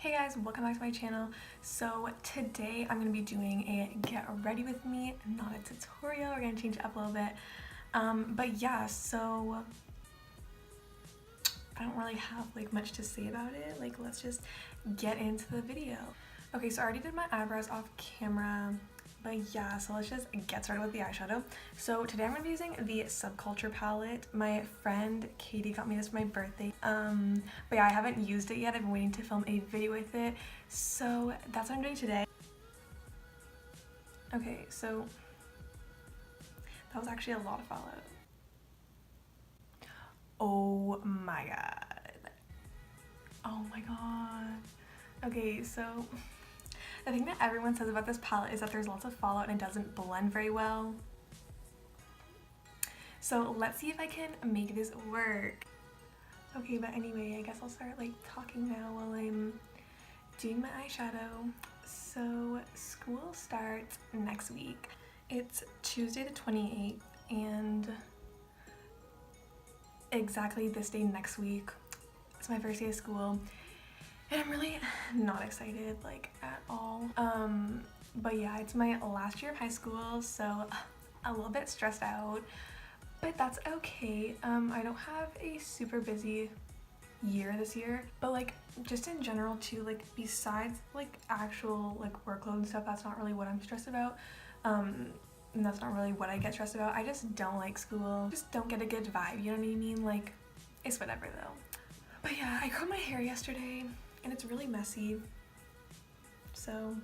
Hey guys, welcome back to my channel. So today I'm going to be doing a get ready with me, not a tutorial. We're going to change it up a little bit. But yeah, so I don't really have like much to say about it. Like, let's just get into the video. Okay, so I already did my eyebrows off camera. But yeah, so let's just get started with the eyeshadow. So today I'm going to be using the Subculture palette. My friend Katie got me this for my birthday. But yeah, I haven't used it yet. I've been waiting to film a video with it. So that's what I'm doing today. Okay, so that was actually a lot of follow. Oh my god. Oh my god. Okay, so the thing that everyone says about this palette is that there's lots of fallout and it doesn't blend very well. So let's see if I can make this work. Okay, but anyway, I guess I'll start like talking now while I'm doing my eyeshadow. So school starts next week. It's Tuesday the 28th and exactly this day next week, it's my first day of school. And I'm really not excited, like, at all. But yeah, it's my last year of high school, so a little bit stressed out, but that's okay. I don't have a super busy year this year, but like, just in general too, like, besides like actual like workload and stuff, that's not really what I'm stressed about. And that's not really what I get stressed about. I just don't like school. Just don't get a good vibe, you know what I mean? Like, it's whatever though. But yeah, I curled my hair yesterday and it's really messy, so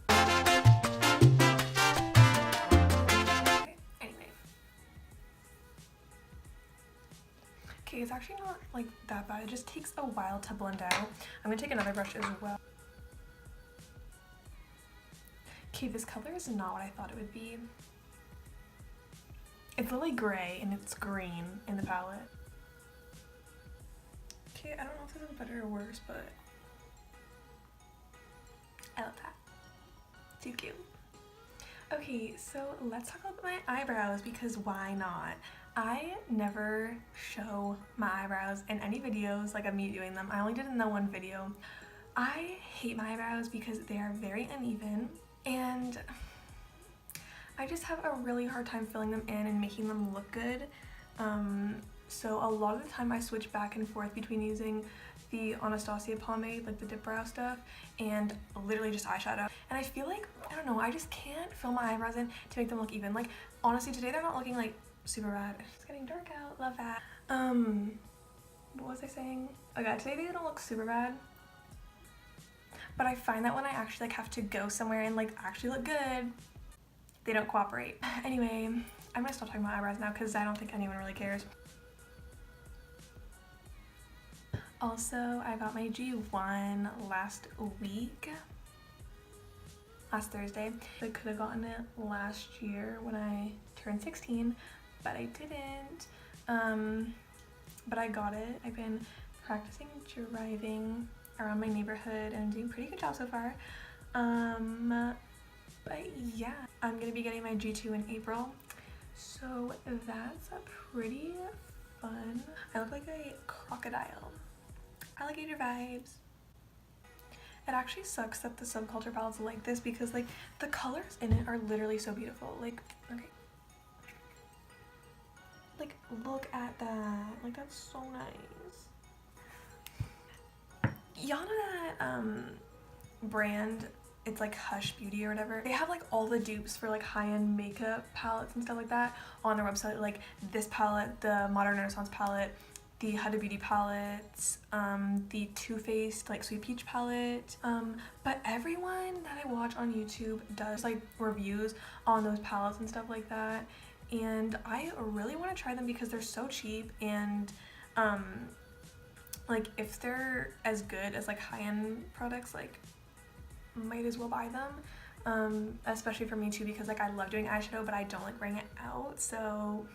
okay, anyway. Okay, it's actually not like that bad. It just takes a while to blend out. I'm gonna take another brush as well. Okay, this color is not what I thought it would be. It's literally gray and it's green in the palette. Okay, I don't know if this is better or worse, but I love that. Too cute. Okay, so let's talk about my eyebrows because why not? I never show my eyebrows in any videos like of me doing them. I only did it in the one video. I hate my eyebrows because they are very uneven and I just have a really hard time filling them in and making them look good. So a lot of the time I switch back and forth between using the Anastasia pomade, like the dip brow stuff, and literally just eyeshadow. And I feel like, I don't know, I just can't fill my eyebrows in to make them look even. Like, honestly, today they're not looking like super bad. It's getting dark out, love that. What was I saying? Oh god, today they don't look super bad. But I find that when I actually like have to go somewhere and like actually look good, they don't cooperate. Anyway, I'm gonna stop talking about eyebrows now because I don't think anyone really cares. Also, I got my G1 last week, last Thursday. I could have gotten it last year when I turned 16, but I didn't. But I got it. I've been practicing driving around my neighborhood and I'm doing a pretty good job so far. But yeah, I'm gonna be getting my G2 in April, so that's pretty fun. I look like a crocodile. Alligator vibes. It actually sucks that the Subculture palette's like this because like the colors in it are literally so beautiful. Like, okay. Like, look at that. Like, that's so nice. Y'all know that brand, it's like Hush Beauty or whatever. They have like all the dupes for like high-end makeup palettes and stuff like that on their website. Like this palette, the Modern Renaissance palette, the Huda Beauty palettes, the Too Faced like Sweet Peach palette. But everyone that I watch on YouTube does like reviews on those palettes and stuff like that. And I really want to try them because they're so cheap and like if they're as good as like high-end products, like might as well buy them. Especially for me too because like I love doing eyeshadow but I don't like wearing it out, so.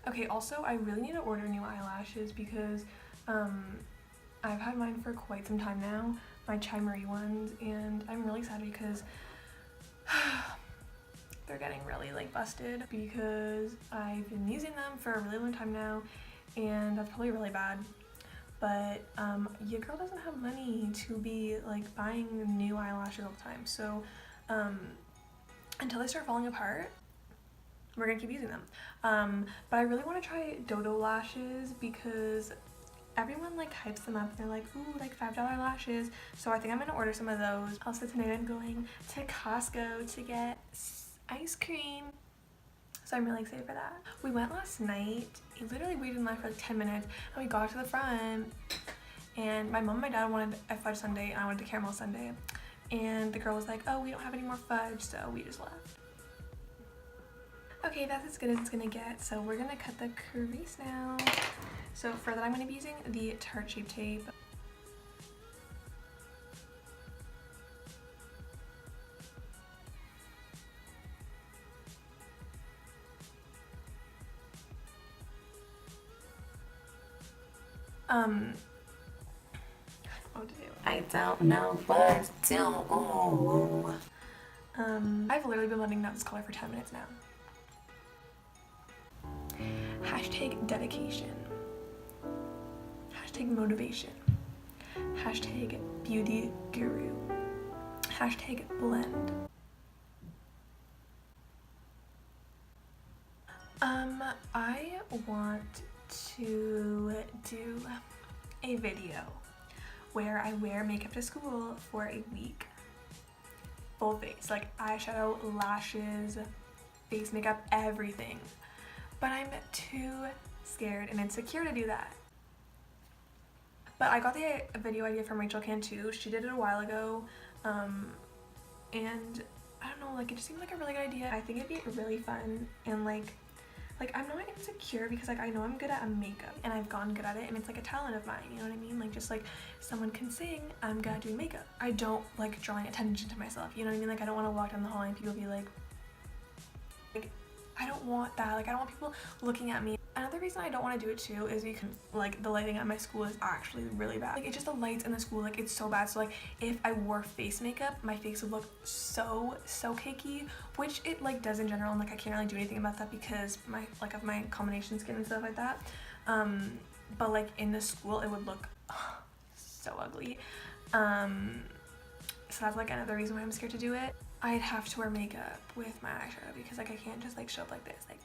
Okay, also I really need to order new eyelashes because I've had mine for quite some time now, my Chai Marie ones, and I'm really sad because they're getting really like busted because I've been using them for a really long time now and that's probably really bad. but your girl doesn't have money to be like buying new eyelashes all the time. So until they start falling apart, we're gonna keep using them. But I really want to try dodo lashes because everyone like hypes them up and they're like, ooh, like $5 lashes. So I think I'm gonna order some of those. Also tonight I'm going to Costco to get ice cream. So I'm really excited for that. We went last night. We literally waited in line for like 10 minutes and we got to the front and my mom and my dad wanted a fudge sundae and I wanted a caramel sundae. And the girl was like, oh, we don't have any more fudge, so we just left. Okay, that's as good as it's gonna get. So we're gonna cut the crease now. So for that I'm gonna be using the Tarte Shape Tape. I don't know what to do. I've literally been blending out this color for 10 minutes now. Hashtag dedication. Hashtag motivation. Hashtag beauty guru. Hashtag blend. I want to do a video where I wear makeup to school for a week. Full face, like eyeshadow, lashes, face makeup, everything. But I'm too scared and insecure to do that. But I got the video idea from Rachel Cantu. She did it a while ago. And I don't know, like it just seemed like a really good idea. I think it'd be really fun and like I'm not insecure because like I know I'm good at makeup and I've gotten good at it and it's like a talent of mine, you know what I mean? Like just like someone can sing, I'm good at doing makeup. I don't like drawing attention to myself, you know what I mean? Like I don't want to walk down the hall and people be like I don't want that. Like I don't want people looking at me. Another reason I don't want to do it too is because like the lighting at my school is actually really bad. Like it's just the lights in the school, like it's so bad. So like if I wore face makeup, my face would look so cakey, which it like does in general, and like I can't really do anything about that because of my combination skin and stuff like that. But like in the school it would look so ugly. So that's like another reason why I'm scared to do it. I'd have to wear makeup with my eyeshadow because like I can't just like show up like this, like.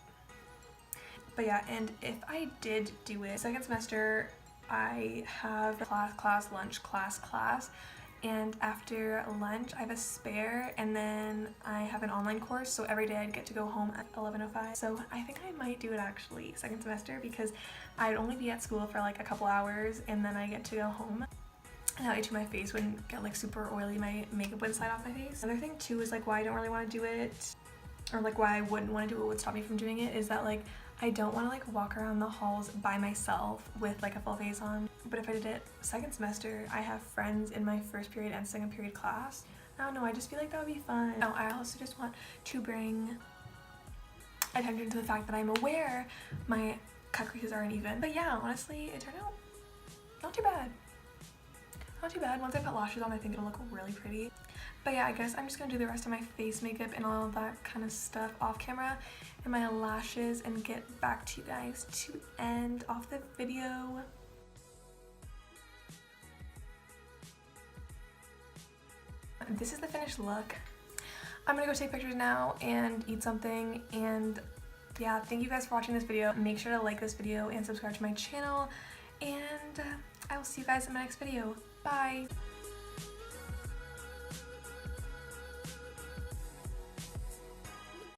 But yeah, and if I did do it, second semester I have class, lunch, class, and after lunch I have a spare, and then I have an online course, so every day I'd get to go home at 11:05. So I think I might do it actually second semester because I'd only be at school for like a couple hours and then I get to go home. And that way too my face wouldn't get like super oily, my makeup wouldn't slide off my face. Another thing too is like why I don't really want to do it, or like why I wouldn't want to do it, would stop me from doing it, is that like I don't want to like walk around the halls by myself with like a full face on. But if I did it second semester, I have friends in my first period and second period class. I don't know, I just feel like that would be fun. Oh, I also just want to bring attention to the fact that I'm aware my cut creases aren't even. But yeah, honestly, it turned out not too bad. Not too bad. Once I put lashes on, I think it'll look really pretty. But yeah, I guess I'm just gonna do the rest of my face makeup and all of that kind of stuff off camera and my lashes and get back to you guys to end off the video. This is the finished look. I'm gonna go take pictures now and eat something, and yeah, thank you guys for watching this video. Make sure to like this video and subscribe to my channel, and I will see you guys in my next video. Bye!